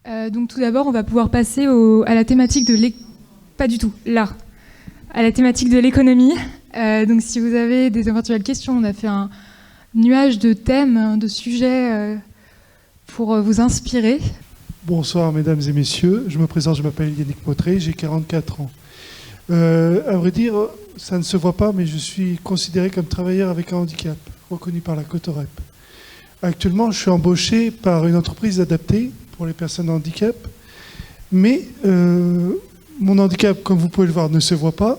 Donc tout d'abord, on va pouvoir passer à la thématique de pas du tout, là, à la thématique de l'économie. Donc si vous avez des éventuelles questions, on a fait un nuage de thèmes, de sujets pour vous inspirer. Bonsoir mesdames et messieurs, je me présente, je m'appelle Yannick Motré, j'ai 44 ans. À vrai dire, ça ne se voit pas, mais je suis considéré comme travailleur avec un handicap, reconnu par la Cotorep. Actuellement, je suis embauché par une entreprise adaptée pour les personnes en handicap, mais mon handicap, comme vous pouvez le voir, ne se voit pas,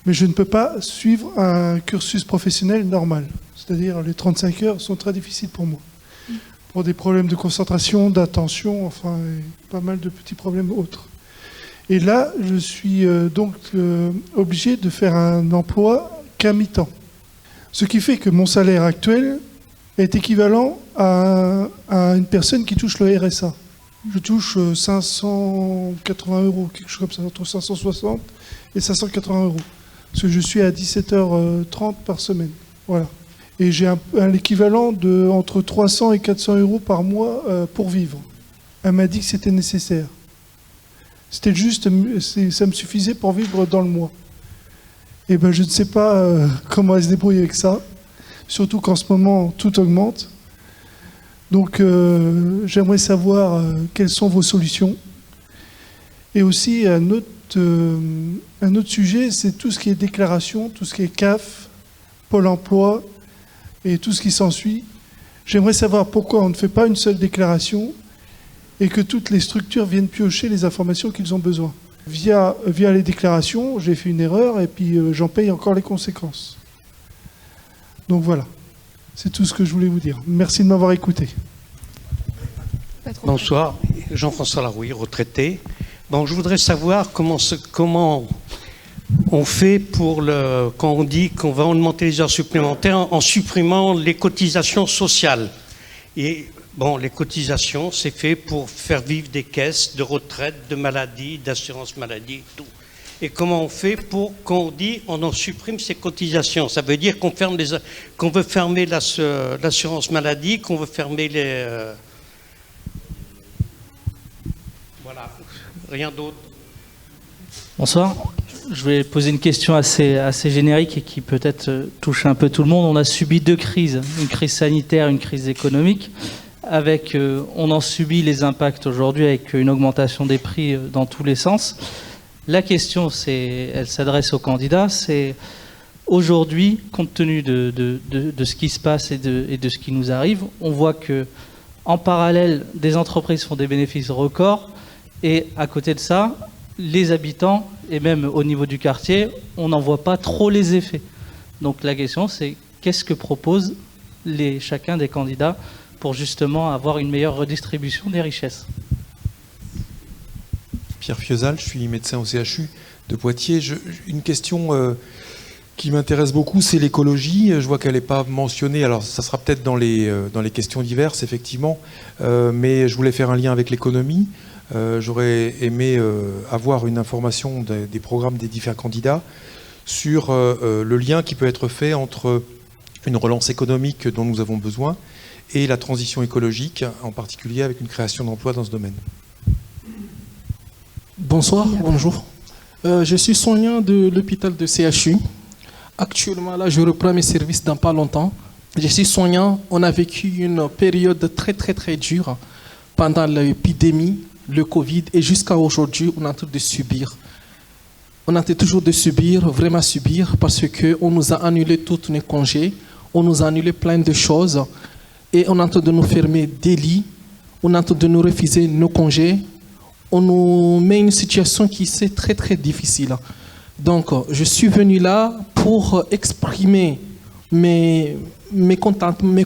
mais je ne peux pas suivre un cursus professionnel normal. C'est-à-dire les 35 heures sont très difficiles pour moi, pour des problèmes de concentration, d'attention, enfin, et pas mal de petits problèmes autres. Et là, je suis donc obligé de faire un emploi qu'à mi-temps. Ce qui fait que mon salaire actuel est équivalent à une personne qui touche le RSA. Je touche 580 €, quelque chose comme ça, entre 560 et 580 €. Parce que je suis à 17h30 par semaine. Voilà. Et j'ai un équivalent de entre 300 et 400 € par mois pour vivre. Elle m'a dit que c'était nécessaire. C'était juste, ça me suffisait pour vivre dans le mois. Et ben, je ne sais pas comment elle se débrouille avec ça. Surtout qu'en ce moment, tout augmente. Donc, j'aimerais savoir quelles sont vos solutions. Et aussi, un autre sujet, c'est tout ce qui est déclaration, tout ce qui est CAF, Pôle emploi et tout ce qui s'ensuit. J'aimerais savoir pourquoi on ne fait pas une seule déclaration et que toutes les structures viennent piocher les informations qu'ils ont besoin. Via les déclarations, j'ai fait une erreur et puis j'en paye encore les conséquences. Donc voilà, c'est tout ce que je voulais vous dire. Merci de m'avoir écouté. Bonsoir, Jean-François Larouille, retraité. Bon, je voudrais savoir comment on fait quand on dit qu'on va augmenter les heures supplémentaires en supprimant les cotisations sociales. Et bon, les cotisations, c'est fait pour faire vivre des caisses de retraite, de maladie, d'assurance maladie et tout. Et comment on fait quand on dit on en supprime ces cotisations? Ça veut dire qu'on veut fermer l'assurance maladie, qu'on veut fermer les... Voilà, rien d'autre. Bonsoir. Je vais poser une question assez générique et qui peut-être touche un peu tout le monde. On a subi deux crises, une crise sanitaire, une crise économique. On en subit les impacts aujourd'hui avec une augmentation des prix dans tous les sens. La question, elle s'adresse aux candidats, c'est aujourd'hui, compte tenu de ce qui se passe et de ce qui nous arrive, on voit que en parallèle, des entreprises font des bénéfices records et à côté de ça, les habitants et même au niveau du quartier, on n'en voit pas trop les effets. Donc la question, c'est qu'est-ce que proposent chacun des candidats pour justement avoir une meilleure redistribution des richesses? Pierre Fiozal, je suis médecin au CHU de Poitiers. Une question qui m'intéresse beaucoup, c'est l'écologie. Je vois qu'elle n'est pas mentionnée. Alors, ça sera peut-être dans les questions diverses, effectivement. Mais je voulais faire un lien avec l'économie. J'aurais aimé avoir une information des programmes des différents candidats sur le lien qui peut être fait entre une relance économique dont nous avons besoin et la transition écologique, en particulier avec une création d'emplois dans ce domaine. Bonsoir, bonjour. Je suis soignant de l'hôpital de CHU. Actuellement, là, je reprends mes services dans pas longtemps. Je suis soignant. On a vécu une période très, très, très dure pendant l'épidémie, le Covid, et jusqu'à aujourd'hui, on est en train de subir. On est en train toujours de subir, vraiment subir, parce qu'on nous a annulé tous nos congés, on nous a annulé plein de choses, et on est en train de nous fermer des lits, on est en train de nous refuser nos congés. On nous met une situation qui est très très difficile. Donc, je suis venu là pour exprimer mes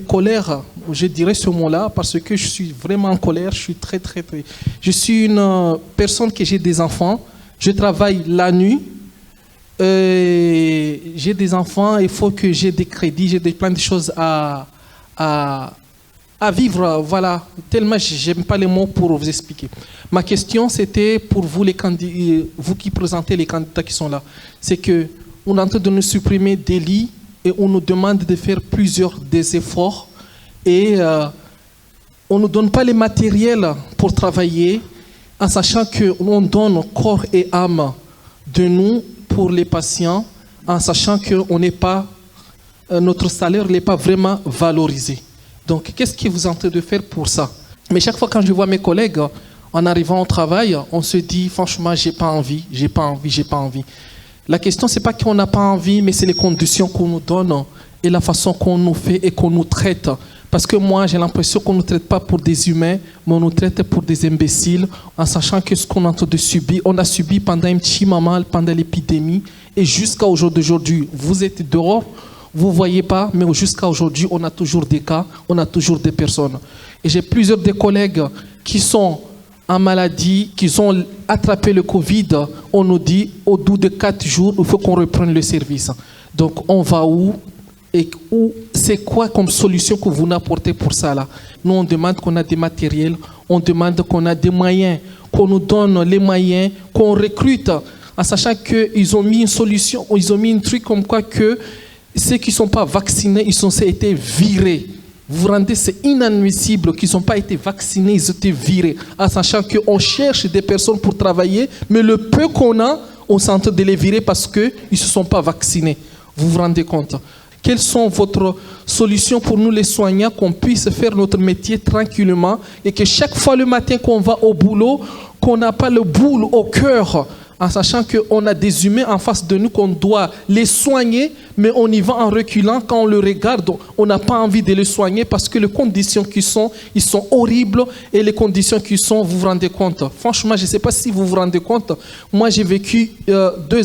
colères, je dirais ce mot-là, parce que je suis vraiment en colère, je suis très très très... Je suis une personne qui j'ai des enfants, je travaille la nuit, j'ai des enfants, il faut que j'ai des crédits, j'ai plein de choses à vivre, voilà, tellement j'aime pas les mots pour vous expliquer. Ma question, c'était pour vous, les candidats, vous qui présentez les candidats qui sont là, c'est que on est en train de nous supprimer des lits et on nous demande de faire des efforts et on ne nous donne pas les matériels pour travailler, en sachant qu'on donne corps et âme de nous pour les patients, en sachant qu'on n'est pas, notre salaire n'est pas vraiment valorisé. Donc, qu'est-ce que vous êtes en train de faire pour ça? Mais chaque fois quand je vois mes collègues, en arrivant au travail, on se dit, franchement, j'ai pas envie. La question, c'est pas qu'on n'a pas envie, mais c'est les conditions qu'on nous donne et la façon qu'on nous fait et qu'on nous traite. Parce que moi, j'ai l'impression qu'on ne nous traite pas pour des humains, mais on nous traite pour des imbéciles, en sachant que ce qu'on est en train de subir, on a subi pendant un petit moment, pendant l'épidémie, et jusqu'à aujourd'hui, vous êtes dehors, vous ne voyez pas, mais jusqu'à aujourd'hui, on a toujours des cas, on a toujours des personnes. Et j'ai plusieurs des collègues qui sont en maladie, qui ont attrapé le Covid. On nous dit, au bout de 4 jours, il faut qu'on reprenne le service. Donc, on va où? Et c'est quoi comme solution que vous nous apportez pour ça là? Nous, on demande qu'on a des matériels, on demande qu'on a des moyens, qu'on nous donne les moyens, qu'on recrute, en sachant qu'ils ont mis une solution, ils ont mis un truc comme quoi que ceux qui ne sont pas vaccinés, ils ont été virés. Vous vous rendez, c'est inadmissible qu'ils n'ont pas été vaccinés, ils ont été virés, en sachant qu'on cherche des personnes pour travailler, mais le peu qu'on a, on s'est en train de les virer parce qu'ils ne se sont pas vaccinés. Vous vous rendez compte? Quelles sont votre solutions pour nous les soignants, qu'on puisse faire notre métier tranquillement et que chaque fois le matin qu'on va au boulot, qu'on n'a pas le boule au cœur, en sachant qu'on a des humains en face de nous, qu'on doit les soigner, mais on y va en reculant. Quand on le regarde, on n'a pas envie de les soigner parce que les conditions qui sont, ils sont horribles, et les conditions qui sont, vous vous rendez compte. Franchement, je ne sais pas si vous vous rendez compte. Moi, j'ai vécu 2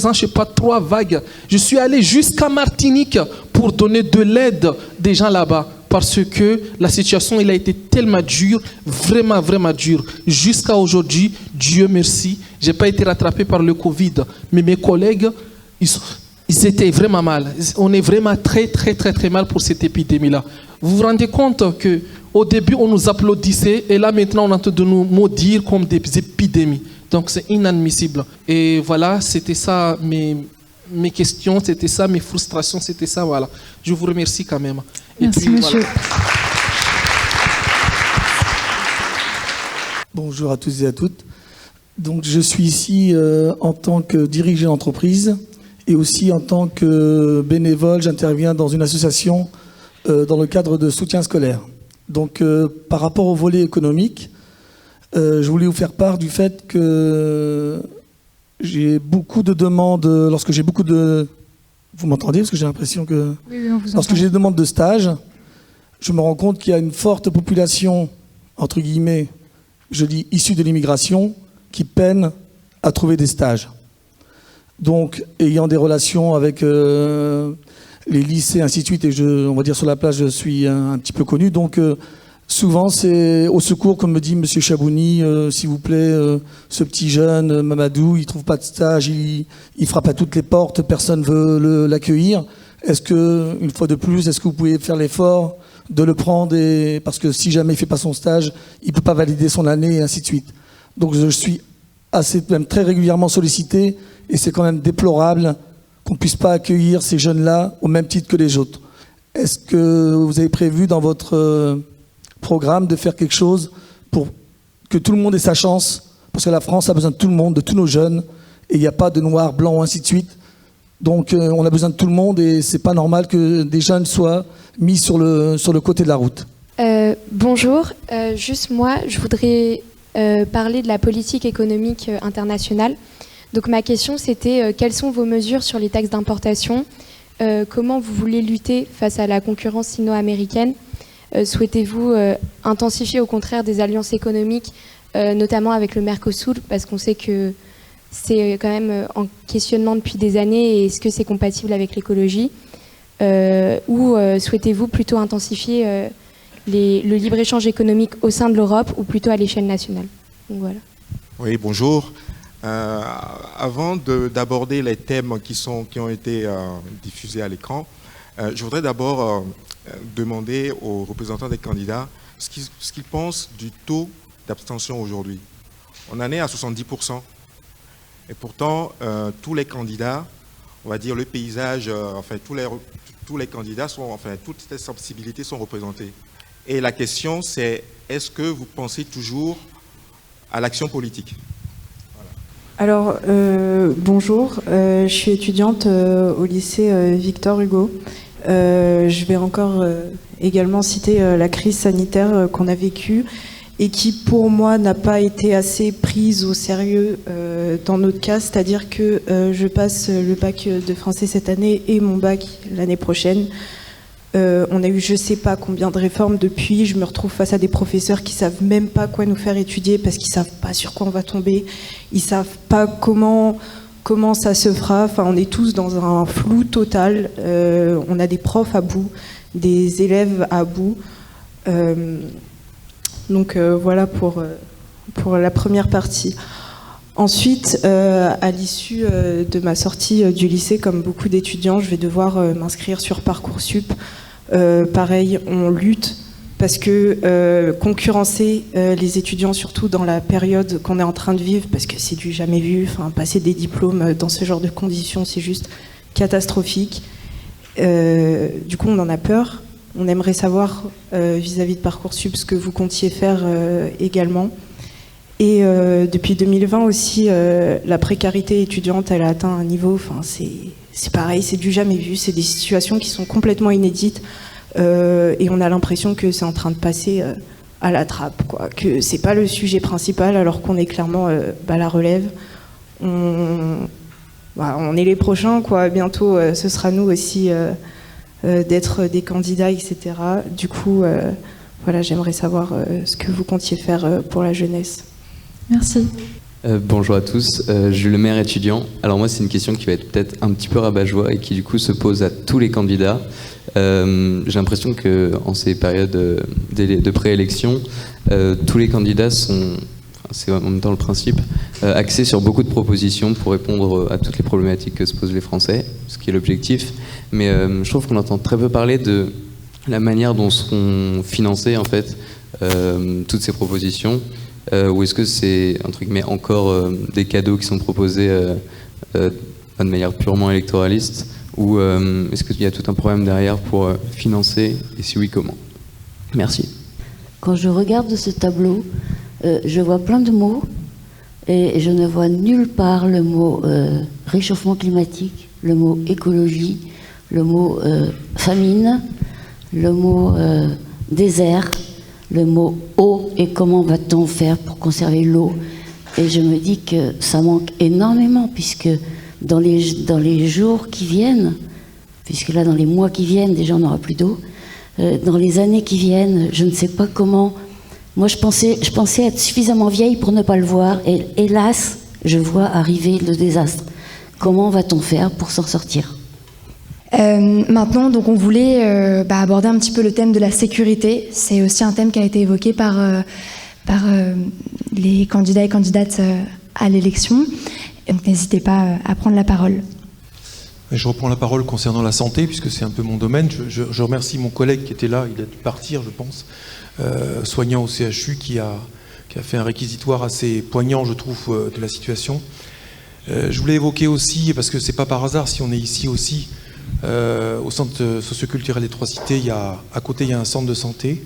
ans, je ne sais pas, 3 vagues. Je suis allé jusqu'à Martinique pour donner de l'aide des gens là-bas. Parce que la situation, elle a été tellement dure, vraiment, vraiment dure. Jusqu'à aujourd'hui, Dieu merci, je n'ai pas été rattrapé par le Covid. Mais mes collègues, ils étaient vraiment mal. On est vraiment très, très, très, très mal pour cette épidémie-là. Vous vous rendez compte qu'au début, on nous applaudissait et là, maintenant, on est en train de nous maudire comme des épidémies. Donc, c'est inadmissible. Et voilà, c'était ça mes questions, c'était ça mes frustrations, c'était ça, voilà. Je vous remercie quand même. Merci, puis, monsieur. Voilà. Bonjour à tous et à toutes. Donc, je suis ici en tant que dirigeant d'entreprise et aussi en tant que bénévole. J'interviens dans une association dans le cadre de soutien scolaire. Donc, par rapport au volet économique, je voulais vous faire part du fait que j'ai beaucoup de demandes, lorsque j'ai beaucoup de... Vous m'entendez? Parce que j'ai l'impression que... Oui, on vous entend. Lorsque j'ai des demandes de stage, je me rends compte qu'il y a une forte population, entre guillemets, je dis issue de l'immigration, qui peine à trouver des stages. Donc, ayant des relations avec les lycées, ainsi de suite, et on va dire sur la place, je suis un petit peu connu, donc... souvent, c'est au secours, comme me dit M. Chabouni, s'il vous plaît, ce petit jeune, Mamadou, il ne trouve pas de stage, il frappe à toutes les portes, personne ne veut l'accueillir. Est-ce que, une fois de plus, est-ce que vous pouvez faire l'effort de le prendre parce que si jamais il ne fait pas son stage, il ne peut pas valider son année, et ainsi de suite. Donc je suis même très régulièrement sollicité, et c'est quand même déplorable qu'on ne puisse pas accueillir ces jeunes-là au même titre que les autres. Est-ce que vous avez prévu dans votre... programme de faire quelque chose pour que tout le monde ait sa chance, parce que la France a besoin de tout le monde, de tous nos jeunes, et il n'y a pas de noir, blanc, ainsi de suite. Donc on a besoin de tout le monde et c'est pas normal que des jeunes soient mis sur le côté de la route. Bonjour, juste moi, je voudrais parler de la politique économique internationale. Donc ma question c'était quelles sont vos mesures sur les taxes d'importation? Comment vous voulez lutter face à la concurrence sino-américaine? Souhaitez-vous intensifier au contraire des alliances économiques, notamment avec le Mercosur, parce qu'on sait que c'est quand même en questionnement depuis des années, et est-ce que c'est compatible avec l'écologie? Ou souhaitez-vous plutôt intensifier le libre-échange économique au sein de l'Europe ou plutôt à l'échelle nationale? Donc, voilà. Oui, bonjour. Avant d'aborder les thèmes qui ont été diffusés à l'écran, je voudrais d'abord demander aux représentants des candidats ce qu'ils pensent du taux d'abstention aujourd'hui. On en est à 70%. Et pourtant, tous les candidats, on va dire le paysage, enfin tous les candidats sont, enfin toutes les sensibilités sont représentées. Et la question, c'est est-ce que vous pensez toujours à l'action politique? Alors, bonjour, je suis étudiante au lycée Victor Hugo. Je vais encore également citer la crise sanitaire qu'on a vécue et qui, pour moi, n'a pas été assez prise au sérieux dans notre cas. C'est-à-dire que je passe le bac de français cette année et mon bac l'année prochaine. On a eu je sais pas combien de réformes depuis. Je me retrouve face à des professeurs qui savent même pas quoi nous faire étudier parce qu'ils savent pas sur quoi on va tomber. Ils savent pas comment ça se fera. Enfin, on est tous dans un flou total. On a des profs à bout, des élèves à bout. Donc voilà pour la première partie. Ensuite, à l'issue de ma sortie du lycée, comme beaucoup d'étudiants, je vais devoir m'inscrire sur Parcoursup. Pareil, on lutte parce que concurrencer les étudiants, surtout dans la période qu'on est en train de vivre, parce que c'est du jamais vu, enfin, passer des diplômes dans ce genre de conditions, c'est juste catastrophique. Du coup, on en a peur. On aimerait savoir vis-à-vis de Parcoursup ce que vous comptiez faire également. Et depuis 2020 aussi, la précarité étudiante, elle a atteint un niveau, enfin, c'est pareil, c'est du jamais vu, c'est des situations qui sont complètement inédites et on a l'impression que c'est en train de passer à la trappe, quoi, que c'est pas le sujet principal alors qu'on est clairement la relève. On est les prochains, quoi. Bientôt, ce sera nous aussi d'être des candidats, etc. Du coup, voilà, j'aimerais savoir ce que vous comptiez faire pour la jeunesse. Merci. Bonjour à tous, Jules Le Maire, étudiant. Alors moi, c'est une question qui va être peut-être un petit peu rabat-joie et qui du coup se pose à tous les candidats. J'ai l'impression qu'en ces périodes de préélection, tous les candidats sont, c'est en même temps le principe, axés sur beaucoup de propositions pour répondre à toutes les problématiques que se posent les Français, ce qui est l'objectif. Mais je trouve qu'on entend très peu parler de la manière dont seront financées en fait toutes ces propositions. Ou est-ce que c'est entre guillemets encore des cadeaux qui sont proposés de manière purement électoraliste, ou est-ce qu'il y a tout un problème derrière pour financer, et si oui, comment? Merci. Quand je regarde ce tableau, je vois plein de mots et je ne vois nulle part le mot réchauffement climatique, le mot écologie, le mot famine, le mot désert, le mot eau et comment va-t-on faire pour conserver l'eau. Et je me dis que ça manque énormément, puisque dans les jours qui viennent, puisque là dans les mois qui viennent déjà on n'aura plus d'eau, dans les années qui viennent, je ne sais pas comment. Moi je pensais être suffisamment vieille pour ne pas le voir, et hélas je vois arriver le désastre. Comment va-t-on faire pour s'en sortir? Maintenant, donc on voulait aborder un petit peu le thème de la sécurité. C'est aussi un thème qui a été évoqué par les candidats et candidates à l'élection. Donc n'hésitez pas à prendre la parole. Je reprends la parole concernant la santé, puisque c'est un peu mon domaine. Je remercie mon collègue qui était là, il a dû partir, je pense, soignant au CHU, qui a fait un réquisitoire assez poignant, je trouve, de la situation. Je voulais évoquer aussi, parce que c'est pas par hasard si on est ici aussi, au centre socioculturel des Trois-Cités, à côté il y a un centre de santé.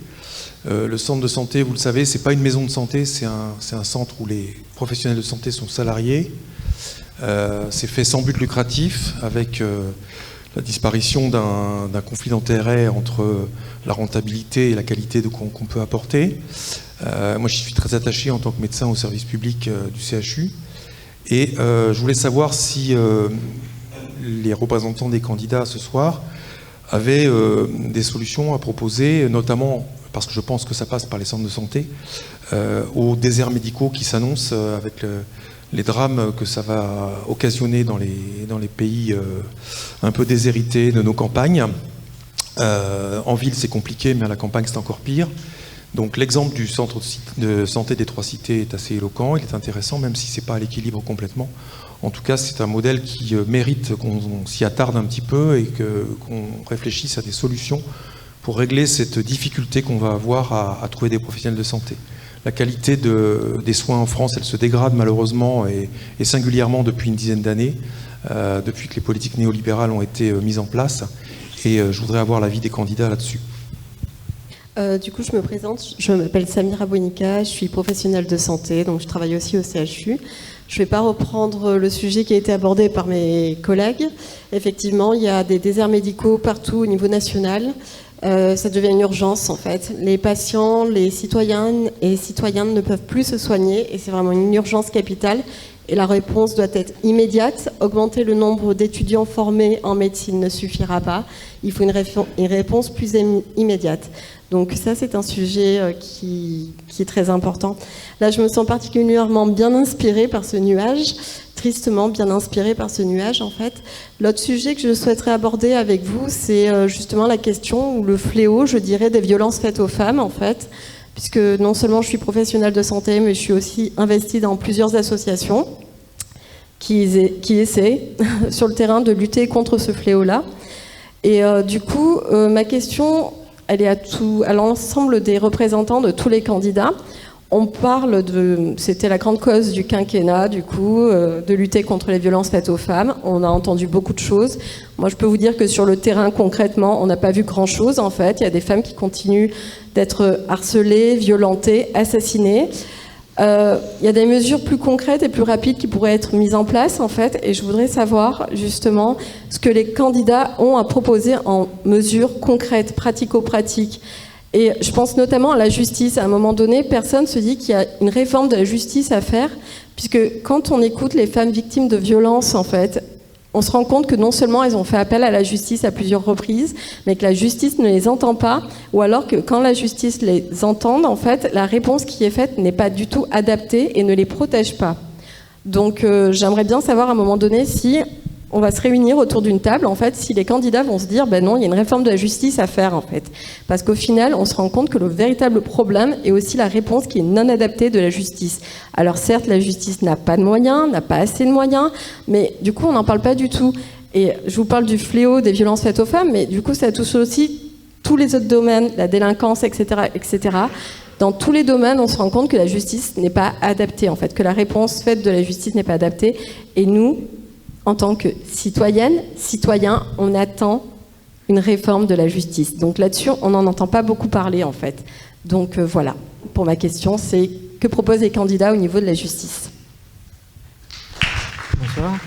Le centre de santé, vous le savez, c'est pas une maison de santé, c'est un centre où les professionnels de santé sont salariés. C'est fait sans but lucratif, avec la disparition d'un conflit d'intérêts entre la rentabilité et la qualité qu'on peut apporter. Moi, j'y suis très attaché en tant que médecin au service public du CHU. Et je voulais savoir si les représentants des candidats ce soir avaient des solutions à proposer, notamment, parce que je pense que ça passe par les centres de santé, aux déserts médicaux qui s'annoncent avec les drames que ça va occasionner dans les pays un peu déshérités de nos campagnes. En ville, c'est compliqué, mais à la campagne, c'est encore pire. Donc l'exemple du centre de santé des Trois-Cités est assez éloquent, il est intéressant, même si ce n'est pas à l'équilibre complètement. En tout cas, c'est un modèle qui mérite qu'on s'y attarde un petit peu et qu'on réfléchisse à des solutions pour régler cette difficulté qu'on va avoir à trouver des professionnels de santé. La qualité des soins en France, elle se dégrade malheureusement et singulièrement depuis une dizaine d'années, depuis que les politiques néolibérales ont été mises en place. Et je voudrais avoir l'avis des candidats là-dessus. Du coup, je me présente. Je m'appelle Samira Bonica, je suis professionnelle de santé, donc je travaille aussi au CHU. Je ne vais pas reprendre le sujet qui a été abordé par mes collègues. Effectivement, il y a des déserts médicaux partout au niveau national. Ça devient une urgence, en fait. Les patients, les citoyennes et citoyens ne peuvent plus se soigner et c'est vraiment une urgence capitale. Et la réponse doit être immédiate. Augmenter le nombre d'étudiants formés en médecine ne suffira pas. Il faut une réponse plus immédiate. Donc ça, c'est un sujet qui est très important. Là, je me sens particulièrement bien inspirée par ce nuage, tristement bien inspirée par ce nuage, en fait. L'autre sujet que je souhaiterais aborder avec vous, c'est justement la question ou le fléau, je dirais, des violences faites aux femmes, en fait, puisque non seulement je suis professionnelle de santé, mais je suis aussi investie dans plusieurs associations qui essaient sur le terrain de lutter contre ce fléau-là. Et du coup, ma question, elle est à l'ensemble des représentants de tous les candidats. On parle c'était la grande cause du quinquennat, du coup, de lutter contre les violences faites aux femmes. On a entendu beaucoup de choses. Moi, je peux vous dire que sur le terrain, concrètement, on n'a pas vu grand-chose, en fait. Il y a des femmes qui continuent d'être harcelées, violentées, assassinées. Il y a des mesures plus concrètes et plus rapides qui pourraient être mises en place, en fait, et je voudrais savoir justement ce que les candidats ont à proposer en mesures concrètes, pratico-pratiques. Et je pense notamment à la justice. À un moment donné, personne ne se dit qu'il y a une réforme de la justice à faire, puisque quand on écoute les femmes victimes de violences, en fait, on se rend compte que non seulement elles ont fait appel à la justice à plusieurs reprises, mais que la justice ne les entend pas, ou alors que quand la justice les entend, en fait, la réponse qui est faite n'est pas du tout adaptée et ne les protège pas. Donc j'aimerais bien savoir à un moment donné si on va se réunir autour d'une table, en fait, si les candidats vont se dire, ben non, il y a une réforme de la justice à faire, en fait. Parce qu'au final, on se rend compte que le véritable problème est aussi la réponse qui est non adaptée de la justice. Alors certes, la justice n'a pas de moyens, n'a pas assez de moyens, mais du coup, on n'en parle pas du tout. Et je vous parle du fléau des violences faites aux femmes, mais du coup, ça touche aussi tous les autres domaines, la délinquance, etc., etc. Dans tous les domaines, on se rend compte que la justice n'est pas adaptée, en fait, que la réponse faite de la justice n'est pas adaptée. Et nous, en tant que citoyennes, citoyens, on attend une réforme de la justice. Donc là-dessus, on n'en entend pas beaucoup parler, en fait. Donc voilà, pour ma question, c'est que proposent les candidats au niveau de la justice? Bonsoir.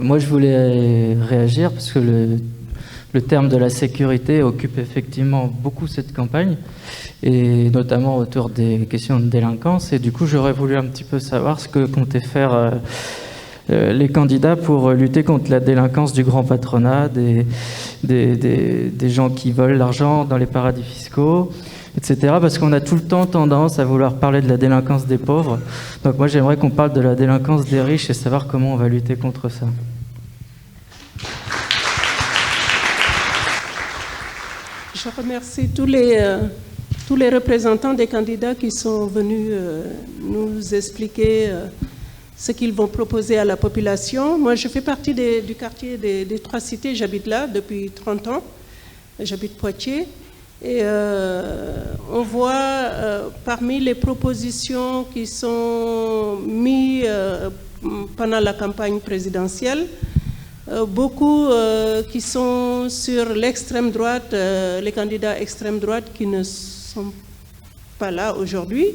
Moi, je voulais réagir parce que le terme de la sécurité occupe effectivement beaucoup cette campagne, et notamment autour des questions de délinquance. Et du coup, j'aurais voulu un petit peu savoir ce que comptaient faire les candidats pour lutter contre la délinquance du grand patronat, des gens qui volent l'argent dans les paradis fiscaux, etc. Parce qu'on a tout le temps tendance à vouloir parler de la délinquance des pauvres. Donc moi, j'aimerais qu'on parle de la délinquance des riches et savoir comment on va lutter contre ça. Je remercie tous les représentants des candidats qui sont venus nous expliquer ce qu'ils vont proposer à la population. Moi, je fais partie du quartier des Trois Cités. J'habite là depuis 30 ans. J'habite Poitiers. Et on voit parmi les propositions qui sont mises pendant la campagne présidentielle, beaucoup qui sont sur l'extrême droite, les candidats extrême droite qui ne sont pas là aujourd'hui.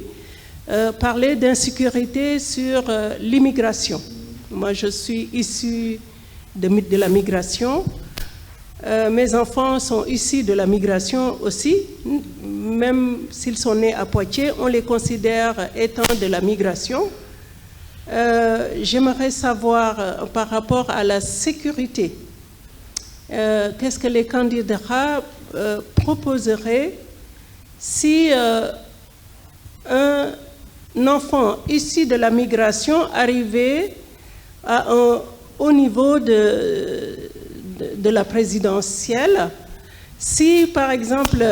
Parler d'insécurité sur l'immigration. Moi, je suis issue de la migration. Mes enfants sont issus de la migration aussi. Même s'ils sont nés à Poitiers, on les considère étant de la migration. J'aimerais savoir, par rapport à la sécurité, qu'est-ce que les candidats proposeraient si un enfant issu de la migration arrivait à un haut niveau de la présidentielle. Si, par exemple,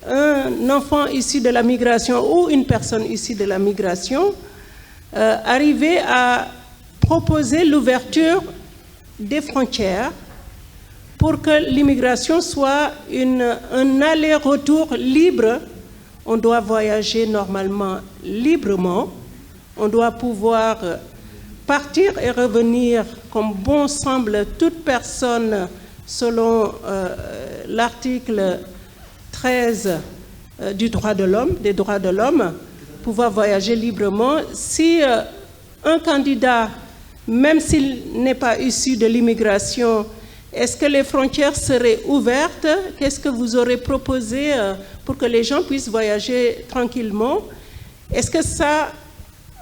un enfant issu de la migration ou une personne issue de la migration arrivait à proposer l'ouverture des frontières pour que l'immigration soit un aller-retour libre. On doit voyager normalement librement. On doit pouvoir partir et revenir comme bon semble toute personne selon l'article 13 des droits de l'homme, pouvoir voyager librement. Si un candidat, même s'il n'est pas issu de l'immigration, est-ce que les frontières seraient ouvertes? Qu'est-ce que vous aurez proposé pour que les gens puissent voyager tranquillement? Est-ce que ça,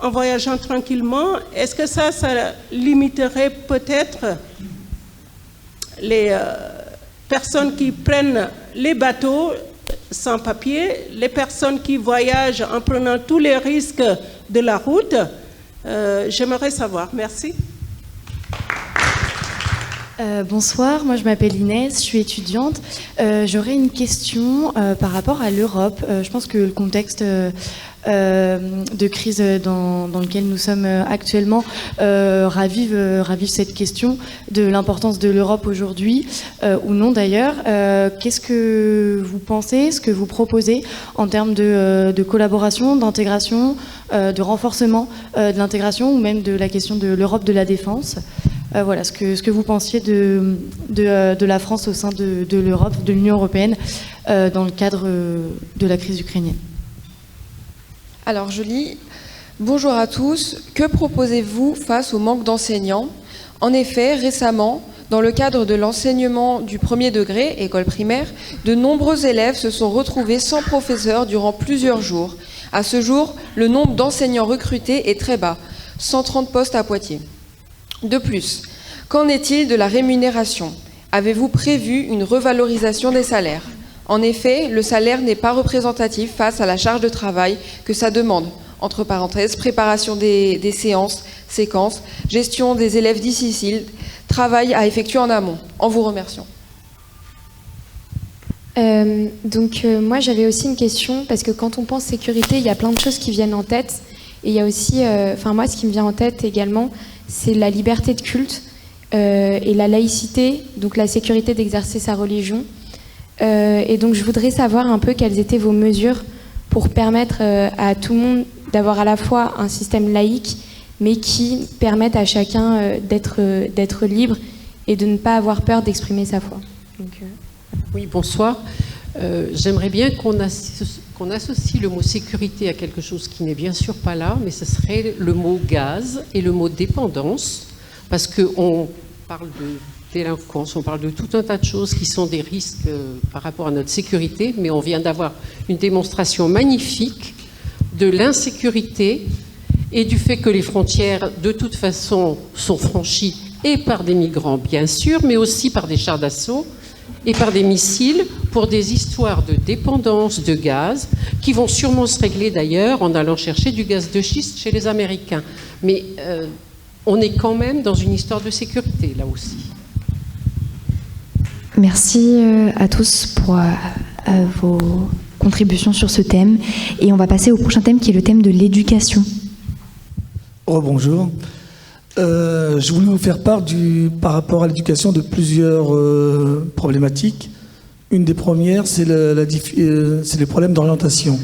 en voyageant tranquillement, est-ce que ça limiterait peut-être les personnes qui prennent les bateaux sans papier, les personnes qui voyagent en prenant tous les risques de la route? J'aimerais savoir. Merci. Bonsoir, moi je m'appelle Inès, je suis étudiante. J'aurais une question par rapport à l'Europe. Je pense que le contexte de crise dans lequel nous sommes actuellement ravive cette question de l'importance de l'Europe aujourd'hui, ou non d'ailleurs. Qu'est-ce que vous pensez, ce que vous proposez en termes de collaboration, d'intégration, de renforcement de l'intégration, ou même de la question de l'Europe de la défense? Voilà, ce que vous pensiez de la France au sein de l'Europe, de l'Union européenne, dans le cadre de la crise ukrainienne. Alors je lis « Bonjour à tous, que proposez-vous face au manque d'enseignants? En effet, récemment, dans le cadre de l'enseignement du premier degré, école primaire, de nombreux élèves se sont retrouvés sans professeur durant plusieurs jours. À ce jour, le nombre d'enseignants recrutés est très bas, 130 postes à Poitiers. De plus, qu'en est-il de la rémunération? Avez-vous prévu une revalorisation des salaires? En effet, le salaire n'est pas représentatif face à la charge de travail que ça demande. Entre parenthèses, préparation des séquences, gestion des élèves difficiles, travail à effectuer en amont. En vous remerciant. Moi, j'avais aussi une question, parce que quand on pense sécurité, il y a plein de choses qui viennent en tête. Et il y a aussi, moi, ce qui me vient en tête également, c'est la liberté de culte et la laïcité, donc la sécurité d'exercer sa religion. Et donc je voudrais savoir un peu quelles étaient vos mesures pour permettre à tout le monde d'avoir à la fois un système laïque, mais qui permette à chacun d'être libre et de ne pas avoir peur d'exprimer sa foi. Donc, Oui, bonsoir. J'aimerais bien qu'on associe le mot sécurité à quelque chose qui n'est bien sûr pas là, mais ce serait le mot gaz et le mot dépendance, parce qu'on parle de délinquance, on parle de tout un tas de choses qui sont des risques par rapport à notre sécurité, mais on vient d'avoir une démonstration magnifique de l'insécurité et du fait que les frontières, de toute façon, sont franchies et par des migrants, bien sûr, mais aussi par des chars d'assaut et par des missiles, pour des histoires de dépendance de gaz qui vont sûrement se régler d'ailleurs en allant chercher du gaz de schiste chez les Américains. Mais on est quand même dans une histoire de sécurité là aussi. Merci à tous pour vos contributions sur ce thème. Et on va passer au prochain thème qui est le thème de l'éducation. Bonjour. Je voulais vous faire part par rapport à l'éducation de plusieurs problématiques. Une des premières, c'est les problèmes d'orientation.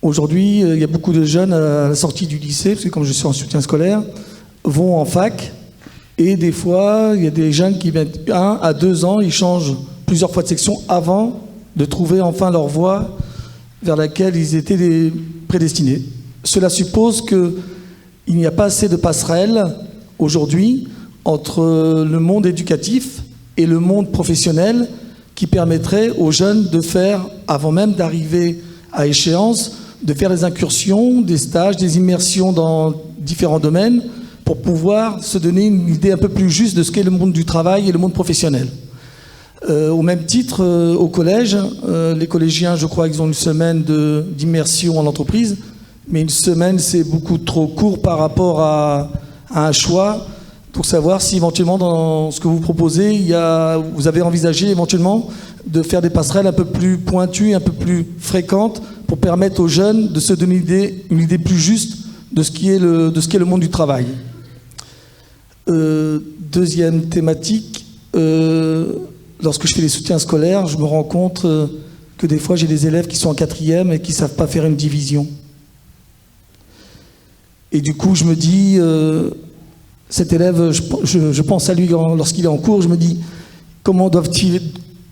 Aujourd'hui, il y a beaucoup de jeunes à la sortie du lycée, parce que comme je suis en soutien scolaire, vont en fac. Et des fois, il y a des jeunes qui viennent 1 à 2 ans, ils changent plusieurs fois de section avant de trouver enfin leur voie vers laquelle ils étaient prédestinés. Cela suppose qu'il n'y a pas assez de passerelles aujourd'hui entre le monde éducatif et le monde professionnel qui permettrait aux jeunes de faire, avant même d'arriver à échéance, de faire des incursions, des stages, des immersions dans différents domaines pour pouvoir se donner une idée un peu plus juste de ce qu'est le monde du travail et le monde professionnel. Au même titre, au collège, les collégiens, je crois qu'ils ont une semaine d'immersion en entreprise, mais une semaine, c'est beaucoup trop court par rapport à un choix pour savoir si éventuellement, dans ce que vous proposez, vous avez envisagé éventuellement de faire des passerelles un peu plus pointues, un peu plus fréquentes, pour permettre aux jeunes de se donner une idée plus juste de ce qui est le monde du travail. Deuxième thématique, lorsque je fais les soutiens scolaires, je me rends compte que des fois j'ai des élèves qui sont en 4e et qui ne savent pas faire une division. Et du coup je me dis, cet élève, je pense à lui lorsqu'il est en cours, je me dis, comment doivent-ils,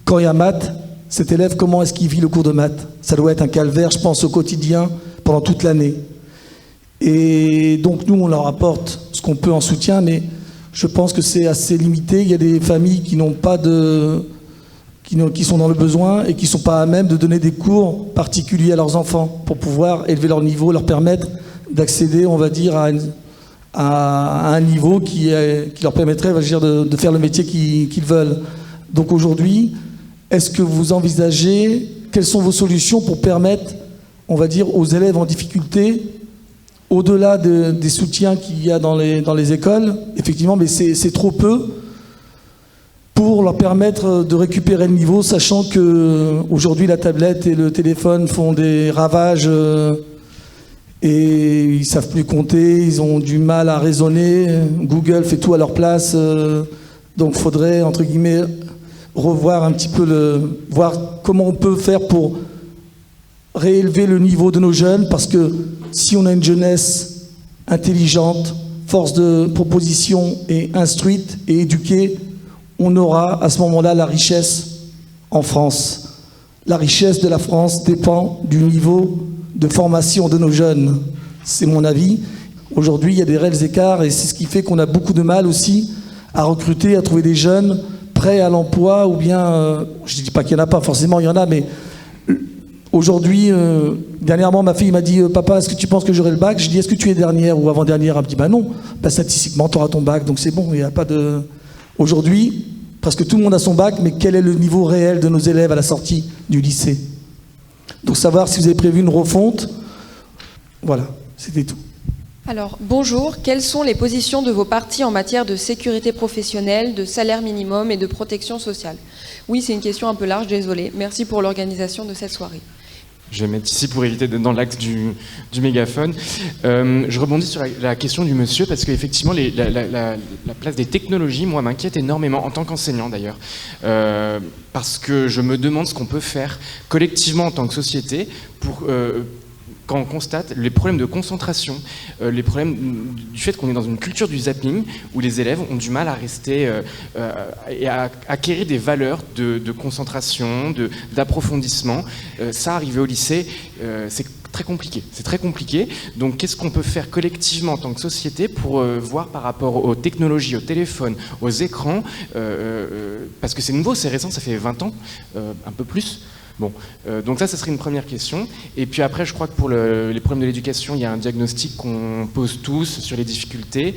quand il y a maths, cet élève, comment est-ce qu'il vit le cours de maths? Ça doit être un calvaire, je pense, au quotidien, pendant toute l'année. Et donc nous, on leur apporte ce qu'on peut en soutien, mais je pense que c'est assez limité. Il y a des familles qui n'ont pas qui sont dans le besoin et qui ne sont pas à même de donner des cours particuliers à leurs enfants pour pouvoir élever leur niveau, leur permettre d'accéder, on va dire, à un niveau qui leur permettrait, on va dire, de faire le métier qu'ils veulent. Donc aujourd'hui, est-ce que vous envisagez, quelles sont vos solutions pour permettre, on va dire, aux élèves en difficulté, au-delà des soutiens qu'il y a dans les écoles, effectivement, mais c'est trop peu, pour leur permettre de récupérer le niveau, sachant qu'aujourd'hui la tablette et le téléphone font des ravages et ils ne savent plus compter, ils ont du mal à raisonner, Google fait tout à leur place, donc il faudrait, entre guillemets, revoir un petit peu voir comment on peut faire pour réélever le niveau de nos jeunes, parce que si on a une jeunesse intelligente, force de proposition et instruite et éduquée, on aura à ce moment-là la richesse en France. La richesse de la France dépend du niveau de formation de nos jeunes. C'est mon avis. Aujourd'hui, il y a des réels écarts et c'est ce qui fait qu'on a beaucoup de mal aussi à recruter, à trouver des jeunes prêts à l'emploi ou bien, je ne dis pas qu'il n'y en a pas, forcément il y en a, mais aujourd'hui, dernièrement, ma fille m'a dit « Papa, est-ce que tu penses que j'aurai le bac ?» Je dis « Est-ce que tu es dernière ou avant-dernière ?» Elle me dit « Bah non, statistiquement, tu auras ton bac, donc c'est bon, il n'y a pas de... » Aujourd'hui, presque tout le monde a son bac, mais quel est le niveau réel de nos élèves à la sortie du lycée? Donc savoir si vous avez prévu une refonte. Voilà, c'était tout. Alors, bonjour. Quelles sont les positions de vos partis en matière de sécurité professionnelle, de salaire minimum et de protection sociale? Oui, c'est une question un peu large, désolée. Merci pour l'organisation de cette soirée. Je vais mettre ici pour éviter d'être dans l'axe du mégaphone. Je rebondis sur la question du monsieur, parce qu'effectivement, la place des technologies, moi, m'inquiète énormément, en tant qu'enseignant d'ailleurs, parce que je me demande ce qu'on peut faire collectivement en tant que société pour... quand on constate les problèmes de concentration, les problèmes du fait qu'on est dans une culture du zapping, où les élèves ont du mal à rester et à acquérir des valeurs de concentration, d'approfondissement. Ça, arrivé au lycée, c'est très compliqué. C'est très compliqué. Donc, qu'est-ce qu'on peut faire collectivement en tant que société pour voir par rapport aux technologies, aux téléphones, aux écrans, parce que c'est nouveau, c'est récent, ça fait 20 ans, un peu plus. Bon, donc ça serait une première question. Et puis après, je crois que pour les problèmes de l'éducation, il y a un diagnostic qu'on pose tous sur les difficultés.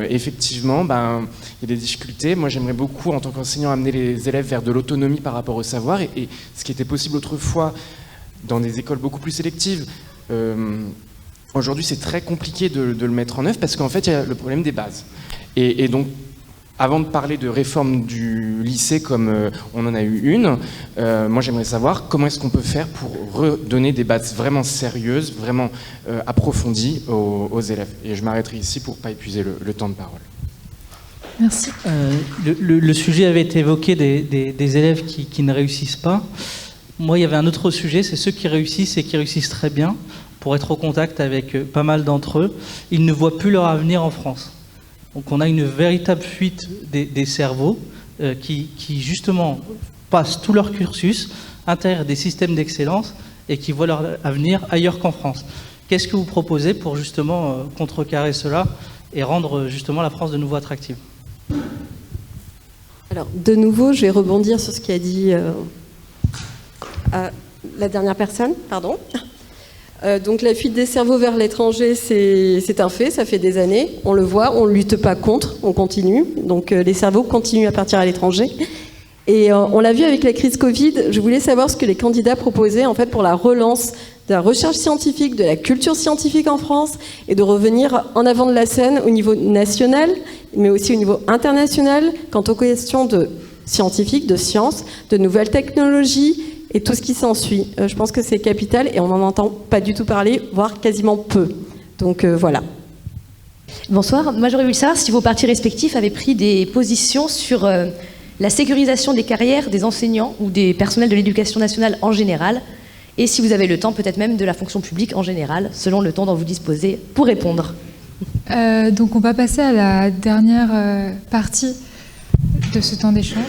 Effectivement, il y a des difficultés. Moi, j'aimerais beaucoup, en tant qu'enseignant, amener les élèves vers de l'autonomie par rapport au savoir. Et ce qui était possible autrefois dans des écoles beaucoup plus sélectives, aujourd'hui, c'est très compliqué de le mettre en œuvre parce qu'en fait, il y a le problème des bases. Et donc, avant de parler de réforme du lycée comme on en a eu une, moi j'aimerais savoir comment est-ce qu'on peut faire pour redonner des bases vraiment sérieuses, vraiment approfondies aux élèves. Et je m'arrêterai ici pour ne pas épuiser le temps de parole. Merci. Le sujet avait été évoqué des élèves qui ne réussissent pas. Moi, il y avait un autre sujet, c'est ceux qui réussissent et qui réussissent très bien. Pour être au contact avec pas mal d'entre eux, ils ne voient plus leur avenir en France. Donc on a une véritable fuite des cerveaux qui justement passent tout leur cursus, intègrent des systèmes d'excellence et qui voient leur avenir ailleurs qu'en France. Qu'est-ce que vous proposez pour justement contrecarrer cela et rendre justement la France de nouveau attractive? Alors de nouveau, je vais rebondir sur ce qu'a dit la dernière personne, pardon. Donc la fuite des cerveaux vers l'étranger, c'est un fait, ça fait des années, on le voit, on ne lutte pas contre, on continue. Donc les cerveaux continuent à partir à l'étranger. Et on l'a vu avec la crise Covid, je voulais savoir ce que les candidats proposaient en fait pour la relance de la recherche scientifique, de la culture scientifique en France et de revenir en avant de la scène au niveau national, mais aussi au niveau international, quant aux questions de scientifiques, de sciences, de nouvelles technologies, et tout ce qui s'ensuit. Je pense que c'est capital et on n'en entend pas du tout parler, voire quasiment peu. Donc voilà. Bonsoir. Moi, j'aurais voulu savoir si vos partis respectifs avaient pris des positions sur la sécurisation des carrières des enseignants ou des personnels de l'éducation nationale en général, et si vous avez le temps, peut-être même de la fonction publique en général, selon le temps dont vous disposez, pour répondre. Donc on va passer à la dernière partie de ce temps d'échange.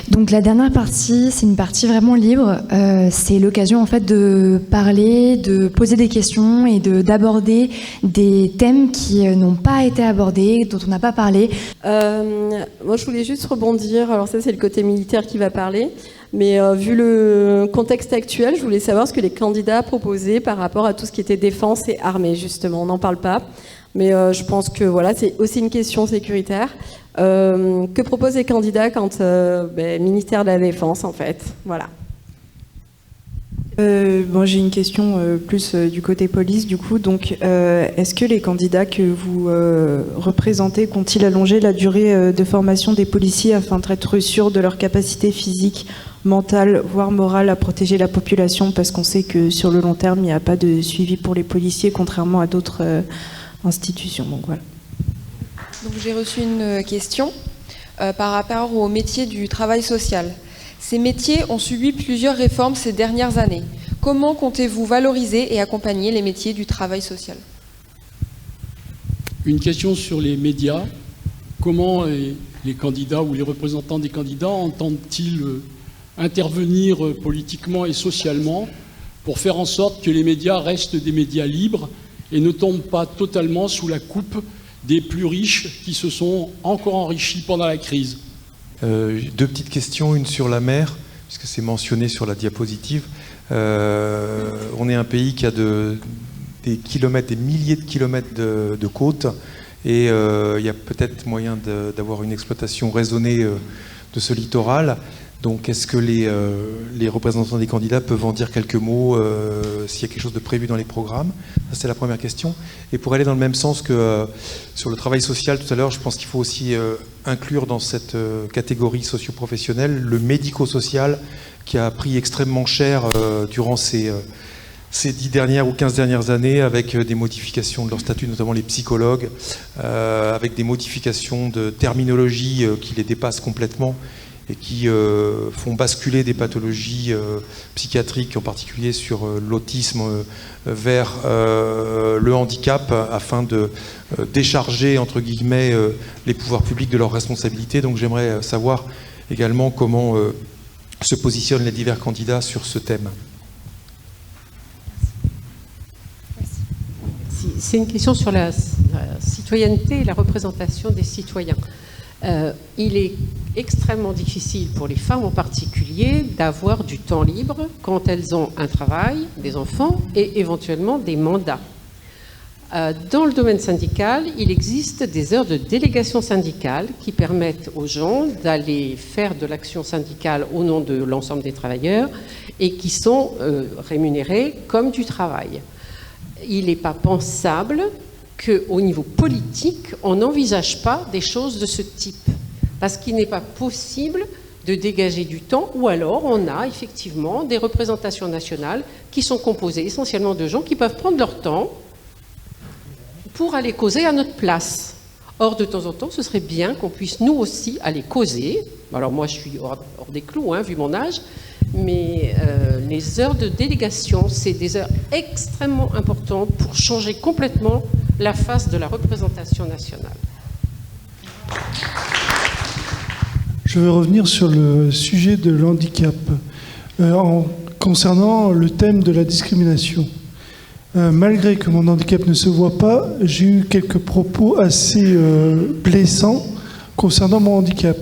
Donc la dernière partie, c'est une partie vraiment libre. C'est l'occasion en fait de parler, de poser des questions et d'aborder des thèmes qui n'ont pas été abordés, dont on n'a pas parlé. Moi, je voulais juste rebondir. Alors ça, c'est le côté militaire qui va parler. Mais vu le contexte actuel, je voulais savoir ce que les candidats proposaient par rapport à tout ce qui était défense et armée, justement. On n'en parle pas. Mais je pense que voilà, c'est aussi une question sécuritaire. Que proposent les candidats quand ministère de la Défense, en fait. Voilà. Bon, j'ai une question plus du côté police, du coup. Donc, est-ce que les candidats que vous représentez comptent-ils allonger la durée de formation des policiers afin d'être sûrs de leur capacité physique, mentale, voire morale à protéger la population? Parce qu'on sait que sur le long terme, il n'y a pas de suivi pour les policiers, contrairement à d'autres institutions. Donc, voilà. Donc, j'ai reçu une question par rapport au métier du travail social. Ces métiers ont subi plusieurs réformes ces dernières années. Comment comptez-vous valoriser et accompagner les métiers du travail social? Une question sur les médias. Comment les candidats ou les représentants des candidats entendent-ils intervenir politiquement et socialement pour faire en sorte que les médias restent des médias libres et ne tombent pas totalement sous la coupe des plus riches qui se sont encore enrichis pendant la crise? Deux petites questions, une sur la mer, puisque c'est mentionné sur la diapositive. On est un pays qui a des kilomètres, des milliers de kilomètres de côtes, et il y a peut-être moyen d'avoir une exploitation raisonnée de ce littoral. Donc est-ce que les représentants des candidats peuvent en dire quelques mots s'il y a quelque chose de prévu dans les programmes? Ça, c'est la première question. Et pour aller dans le même sens que sur le travail social tout à l'heure, je pense qu'il faut aussi inclure dans cette catégorie socio-professionnelle le médico-social qui a pris extrêmement cher durant ces 10 dernières ou 15 dernières années, avec des modifications de leur statut, notamment les psychologues, avec des modifications de terminologie qui les dépassent complètement et qui font basculer des pathologies psychiatriques, en particulier sur l'autisme, vers le handicap, afin de décharger, entre guillemets, les pouvoirs publics de leurs responsabilités. Donc j'aimerais savoir également comment se positionnent les divers candidats sur ce thème. C'est une question sur la citoyenneté et la représentation des citoyens. Il est extrêmement difficile pour les femmes en particulier d'avoir du temps libre quand elles ont un travail, des enfants et éventuellement des mandats. Dans le domaine syndical, il existe des heures de délégation syndicale qui permettent aux gens d'aller faire de l'action syndicale au nom de l'ensemble des travailleurs et qui sont rémunérés comme du travail. Il n'est pas pensable qu'au niveau politique, on n'envisage pas des choses de ce type. Parce qu'il n'est pas possible de dégager du temps, ou alors on a effectivement des représentations nationales qui sont composées essentiellement de gens qui peuvent prendre leur temps pour aller causer à notre place. Or, de temps en temps, ce serait bien qu'on puisse nous aussi aller causer. Alors moi, je suis hors des clous, vu mon âge, mais les heures de délégation, c'est des heures extrêmement importantes pour changer complètement la face de la représentation nationale. Je vais revenir sur le sujet de l'handicap, concernant le thème de la discrimination. Malgré que mon handicap ne se voit pas, j'ai eu quelques propos assez blessants concernant mon handicap.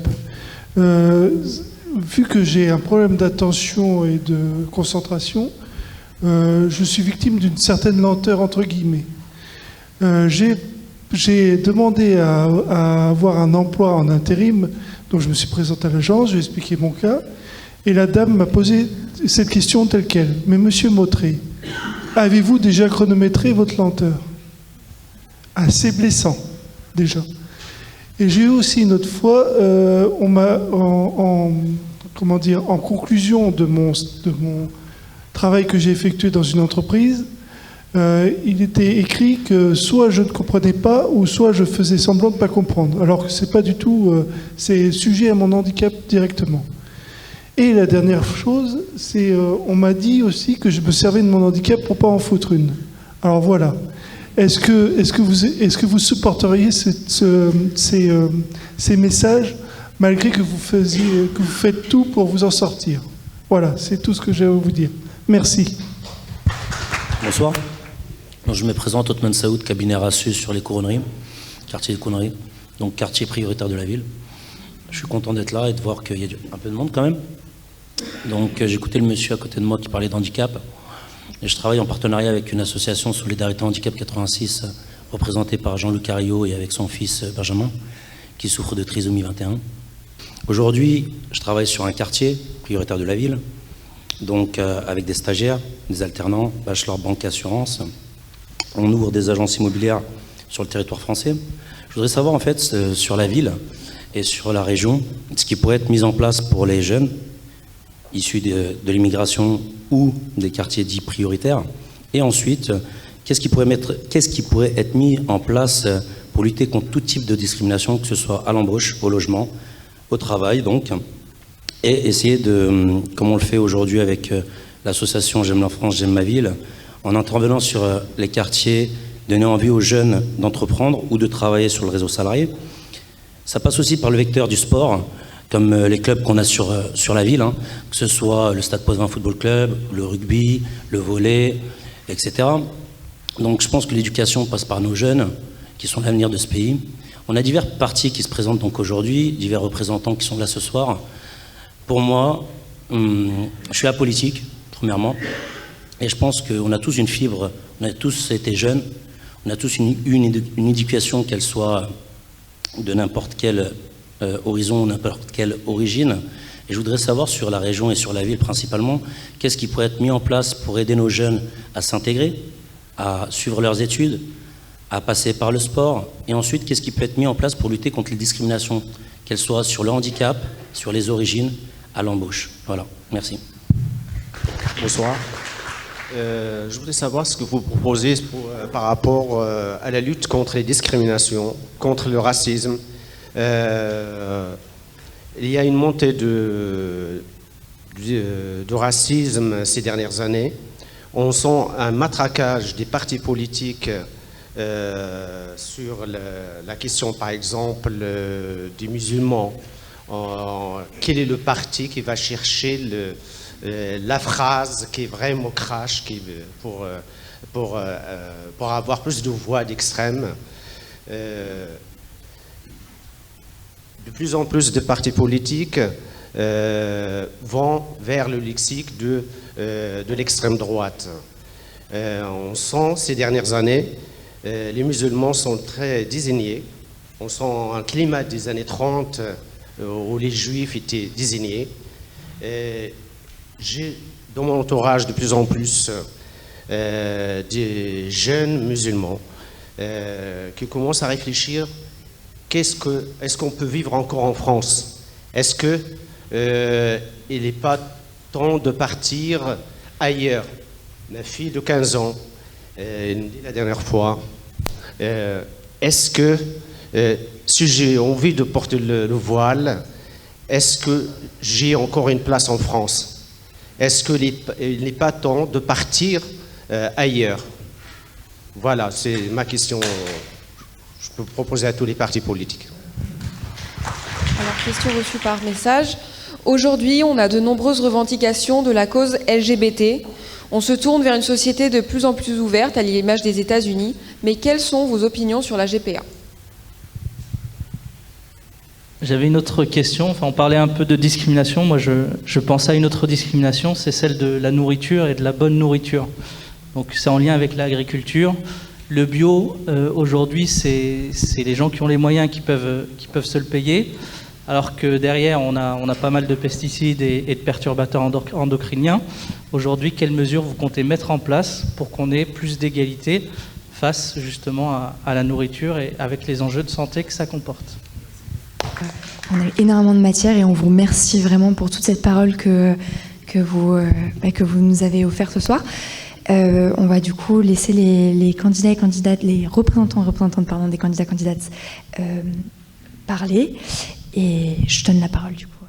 Vu que j'ai un problème d'attention et de concentration, je suis victime d'une certaine lenteur, entre guillemets. J'ai demandé à avoir un emploi en intérim, donc je me suis présenté à l'agence, j'ai expliqué mon cas, et la dame m'a posé cette question telle qu'elle. Mais monsieur Mautré, avez-vous déjà chronométré votre lenteur? Assez blessant, déjà. Et j'ai eu aussi une autre fois, on m'a, en conclusion de mon travail que j'ai effectué dans une entreprise, il était écrit que soit je ne comprenais pas, ou soit je faisais semblant de ne pas comprendre. Alors que c'est pas du tout, c'est sujet à mon handicap directement. Et la dernière chose, c'est on m'a dit aussi que je me servais de mon handicap pour pas en foutre une. Alors voilà. Est-ce que vous supporteriez ces messages malgré que vous faites tout pour vous en sortir. Voilà, c'est tout ce que j'ai à vous dire. Merci. Bonsoir. Donc, je me présente, Othman Saoud, cabinet Rassus sur les couronneries, quartier des couronneries, donc quartier prioritaire de la ville. Je suis content d'être là et de voir qu'il y a un peu de monde quand même. Donc j'ai écouté le monsieur à côté de moi qui parlait d'handicap. Et je travaille en partenariat avec une association Solidarité Handicap 86, représentée par Jean-Luc Carillo et avec son fils Benjamin, qui souffre de trisomie 21. Aujourd'hui, je travaille sur un quartier prioritaire de la ville, donc avec des stagiaires, des alternants, bachelor banque assurance. On ouvre des agences immobilières sur le territoire français. Je voudrais savoir en fait sur la ville et sur la région, ce qui pourrait être mis en place pour les jeunes issus de l'immigration ou des quartiers dits prioritaires. Et ensuite, qu'est-ce qui pourrait être mis en place pour lutter contre tout type de discrimination, que ce soit à l'embauche, au logement, au travail, donc, et essayer de, comme on le fait aujourd'hui avec l'association J'aime la France, J'aime ma ville, en intervenant sur les quartiers, donner envie aux jeunes d'entreprendre ou de travailler sur le réseau salarié. Ça passe aussi par le vecteur du sport, comme les clubs qu'on a sur la ville, hein, que ce soit le Stade Poitvin Football Club, le rugby, le volley, etc. Donc je pense que l'éducation passe par nos jeunes, qui sont l'avenir de ce pays. On a divers partis qui se présentent donc aujourd'hui, divers représentants qui sont là ce soir. Pour moi, je suis apolitique, premièrement, et je pense qu'on a tous une fibre, on a tous été jeunes, on a tous une éducation, qu'elle soit de n'importe quel horizon, n'importe quelle origine. Et je voudrais savoir sur la région et sur la ville principalement, qu'est-ce qui pourrait être mis en place pour aider nos jeunes à s'intégrer, à suivre leurs études, à passer par le sport, et ensuite qu'est-ce qui peut être mis en place pour lutter contre les discriminations, qu'elles soient sur le handicap, sur les origines, à l'embauche. Voilà, merci. Bonsoir. Je voudrais savoir ce que vous proposez par rapport à la lutte contre les discriminations, contre le racisme. Il y a une montée de racisme ces dernières années. On sent un matraquage des partis politiques sur la question, par exemple, des musulmans. Quel est le parti qui va chercher la phrase qui est vraiment crash pour avoir plus de voix d'extrême? De plus en plus de partis politiques vont vers le lexique de l'extrême droite. On sent ces dernières années, les musulmans sont très désignés. On sent un climat des années 30 où les juifs étaient désignés. J'ai dans mon entourage de plus en plus des jeunes musulmans qui commencent à réfléchir. Est-ce qu'on peut vivre encore en France? Est-ce qu'il n'est pas temps de partir ailleurs? Ma fille de 15 ans, elle me dit la dernière fois, est-ce que si j'ai envie de porter le voile, est-ce que j'ai encore une place en France? Est-ce qu'il n'est pas temps de partir ailleurs? Voilà, c'est ma question. Je peux proposer à tous les partis politiques. Alors, question reçue par message. Aujourd'hui, on a de nombreuses revendications de la cause LGBT. On se tourne vers une société de plus en plus ouverte, à l'image des États-Unis. Mais quelles sont vos opinions sur la GPA? J'avais une autre question. Enfin, on parlait un peu de discrimination. Moi, je pensais à une autre discrimination, c'est celle de la nourriture et de la bonne nourriture. Donc, c'est en lien avec l'agriculture. Le bio, aujourd'hui, c'est les gens qui ont les moyens qui peuvent se le payer, alors que derrière, on a pas mal de pesticides et de perturbateurs endocriniens. Aujourd'hui, quelles mesures vous comptez mettre en place pour qu'on ait plus d'égalité face justement à la nourriture et avec les enjeux de santé que ça comporte? On a eu énormément de matière et on vous remercie vraiment pour toute cette parole que vous nous avez offerte ce soir. On va du coup laisser les candidats et candidates, les représentants et représentantes des candidats et candidates parler. Et je donne la parole du coup.